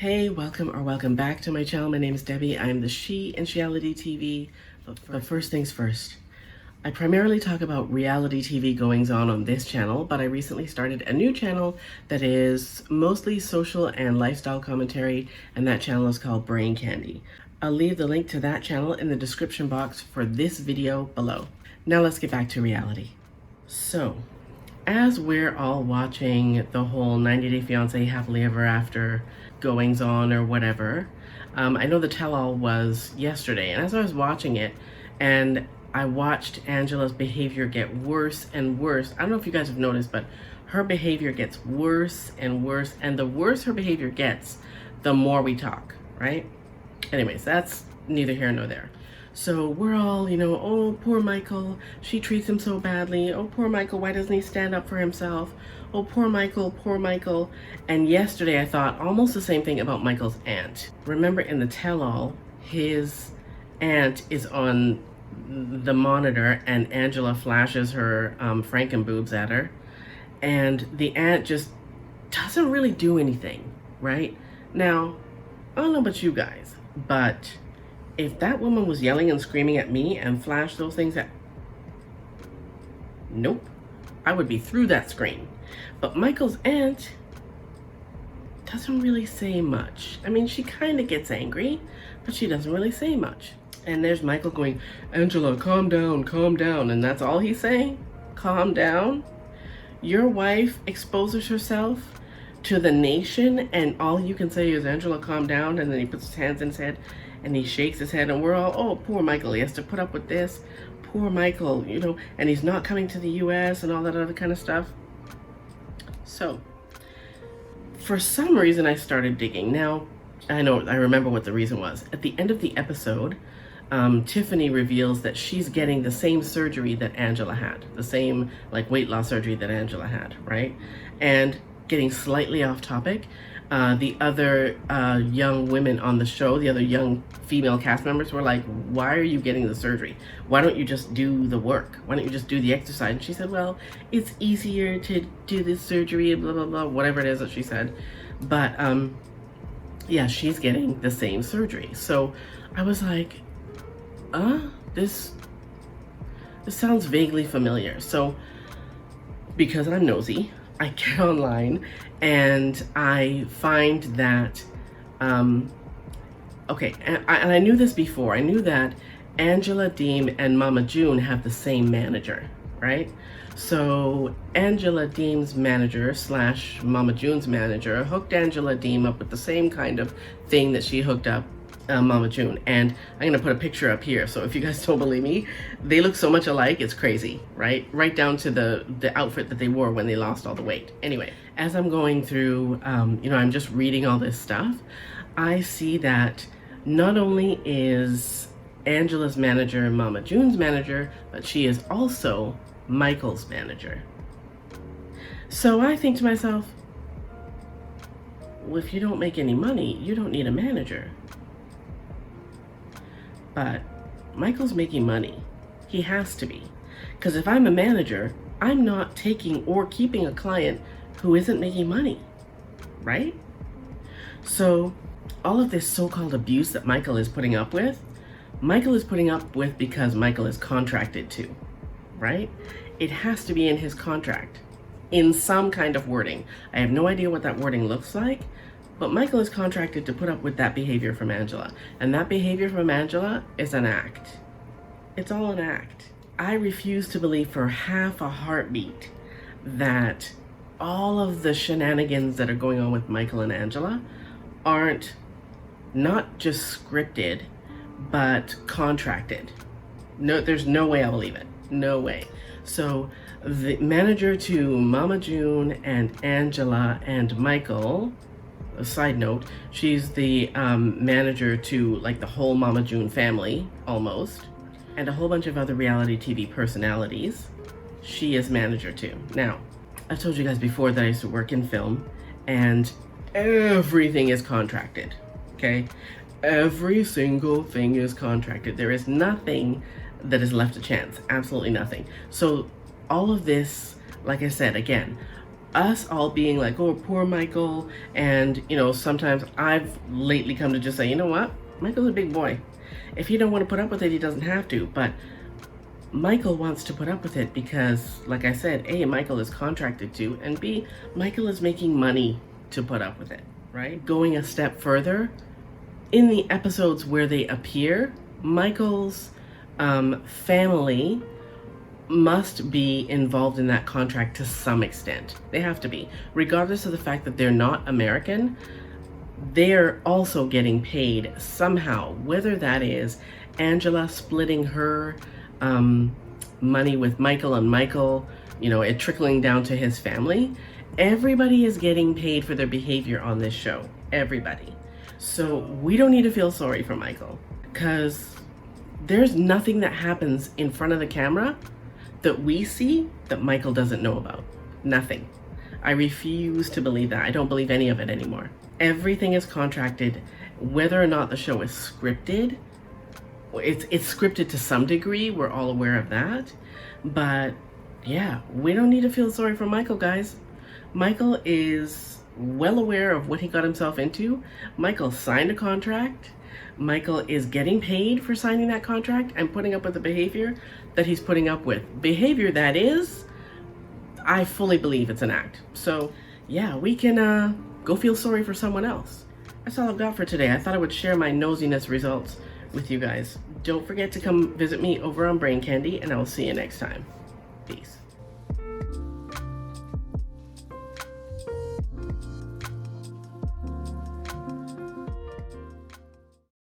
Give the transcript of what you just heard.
Hey, welcome back to my channel. My name is Debbie. I'm the She in Sheality TV. But first things first, I primarily talk about reality TV goings on this channel, but I recently started a new channel that is mostly social and lifestyle commentary, and that channel is called Brain Candy. I'll leave the link to that channel in the description box for this video below. Now let's get back to reality. So, as we're all watching the whole 90 Day Fiance Happily Ever After goings on or whatever, I know the tell-all was yesterday, and as I was watching it, and I watched Angela's behavior get worse and worse. I don't know if you guys have noticed, but her behavior gets worse and worse, and the worse her behavior gets, the more we talk, right? Anyways, that's neither here nor there. So we're all, oh, poor Michael, she treats him so badly. Oh, poor Michael, why doesn't he stand up for himself? Oh, poor Michael, poor Michael. And yesterday I thought almost the same thing about Michael's aunt. Remember in the tell-all, his aunt is on the monitor and Angela flashes her Frankenboobs at her. And the aunt just doesn't really do anything, right? Now, I don't know about you guys, but if that woman was yelling and screaming at me and flashed those things at... Nope. I would be through that screen. But Michael's aunt doesn't really say much. I mean, she kind of gets angry, but she doesn't really say much. And there's Michael going, Angela, calm down, calm down. And that's all he's saying? Calm down? Your wife exposes herself to the nation and all you can say is, Angela, calm down. And then he puts his hands in his head and he shakes his head and we're all, oh, poor Michael, he has to put up with this. Poor Michael, and he's not coming to the US and all that other kind of stuff. So, for some reason I started digging. Now, I remember what the reason was. At the end of the episode, Tiffany reveals that she's getting the same surgery that Angela had. The same, weight loss surgery that Angela had, right? And getting slightly off topic, the other young women on the show, the other young female cast members were like, why are you getting the surgery? Why don't you just do the work? Why don't you just do the exercise? And she said, well, it's easier to do this surgery, blah, blah, blah, whatever it is that she said. But yeah, she's getting the same surgery. So I was like, this sounds vaguely familiar. So because I'm nosy, I get online and I find that, okay, and I knew this before. I knew that Angela Deem and Mama June have the same manager, right? So Angela Deem's manager / Mama June's manager hooked Angela Deem up with the same kind of thing that she hooked up Mama June. And I'm gonna put a picture up here, so if you guys don't believe me, they look so much alike, it's crazy, right? Right down to the outfit that they wore when they lost all the weight. Anyway, as I'm going through, I'm just reading all this stuff, I see that not only is Angela's manager Mama June's manager, but she is also Michael's manager. So I think to myself, well, if you don't make any money, you don't need a manager. But Michael's making money. He has to be. Because if I'm a manager, I'm not taking or keeping a client who isn't making money, right? So all of this so-called abuse that Michael is putting up with because Michael is contracted to, right? It has to be in his contract in some kind of wording. I have no idea what that wording looks like, but Michael is contracted to put up with that behavior from Angela. And that behavior from Angela is an act. It's all an act. I refuse to believe for half a heartbeat that all of the shenanigans that are going on with Michael and Angela aren't not just scripted, but contracted. No, there's no way I believe it. No way. So the manager to Mama June and Angela and Michael, a side note, she's the manager to the whole Mama June family, almost, and a whole bunch of other reality TV personalities. She is manager to. Now, I've told you guys before that I used to work in film, and everything is contracted, okay? Every single thing is contracted. There is nothing that is left to chance, absolutely nothing. So all of this, like I said, again, us all being like, oh, poor Michael. And, sometimes I've lately come to just say, you know what? Michael's a big boy. If he don't want to put up with it, he doesn't have to. But Michael wants to put up with it because, like I said, A, Michael is contracted to, and B, Michael is making money to put up with it, right? Going a step further, in the episodes where they appear, Michael's family must be involved in that contract to some extent. They have to be. Regardless of the fact that they're not American, they're also getting paid somehow, whether that is Angela splitting her money with Michael and Michael, it trickling down to his family. Everybody is getting paid for their behavior on this show. Everybody. So we don't need to feel sorry for Michael, because there's nothing that happens in front of the camera that we see that Michael doesn't know about. Nothing. I refuse to believe that. I don't believe any of it anymore. Everything is contracted, whether or not the show is scripted. It's scripted to some degree. We're all aware of that. But yeah, we don't need to feel sorry for Michael, guys. Michael is well aware of what he got himself into. Michael signed a contract. Michael is getting paid for signing that contract and putting up with the behavior that he's putting up with. Behavior that is, I fully believe it's an act. So yeah, we can go feel sorry for someone else. That's all I've got for today. I thought I would share my nosiness results with you guys. Don't forget to come visit me over on Brain Candy, and I will see you next time. Peace.